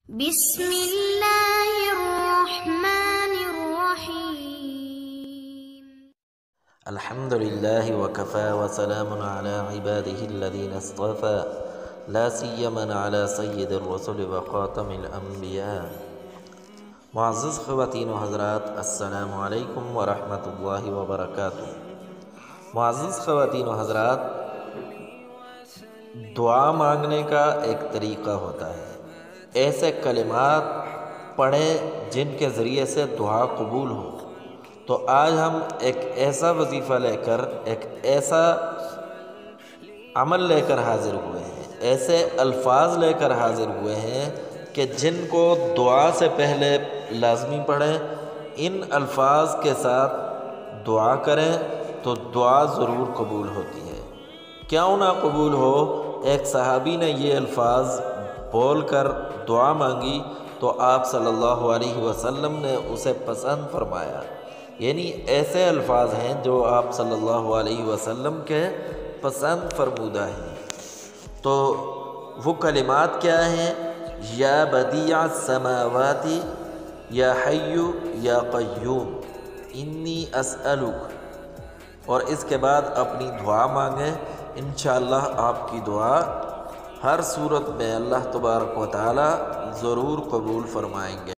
بسم اللہ الرحمن الرحیم الحمد للہ وکفى وسلام علی عباده الذین اصطفى لا سیما علی سید الرسل وخاتم الانبیاء۔ معزز خواتین و حضرات، السلام علیکم ورحمۃ اللہ وبرکاتہ۔ معزز خواتین و حضرات، دعا مانگنے کا ایک طریقہ ہوتا ہے۔ ایسے کلمات پڑھیں جن کے ذریعے سے دعا قبول ہو۔ تو آج ہم ایک ایسا وظیفہ لے کر، ایک ایسا عمل لے کر حاضر ہوئے ہیں، ایسے الفاظ لے کر حاضر ہوئے ہیں کہ جن کو دعا سے پہلے لازمی پڑھیں، ان الفاظ کے ساتھ دعا کریں تو دعا ضرور قبول ہوتی ہے۔ کیوں نہ قبول ہو؟ ایک صحابی نے یہ الفاظ بول کر دعا مانگی تو آپ صلی اللہ علیہ وسلم نے اسے پسند فرمایا۔ یعنی ایسے الفاظ ہیں جو آپ صلی اللہ علیہ وسلم کے پسند فرمودہ ہیں۔ تو وہ کلمات کیا ہیں؟ یا بدیع السماوات، یا حی یا قیوم انی اسألک، اور اس کے بعد اپنی دعا مانگیں۔ انشاءاللہ آپ کی دعا ہر صورت میں اللہ تبارک و تعالی ضرور قبول فرمائیں گے۔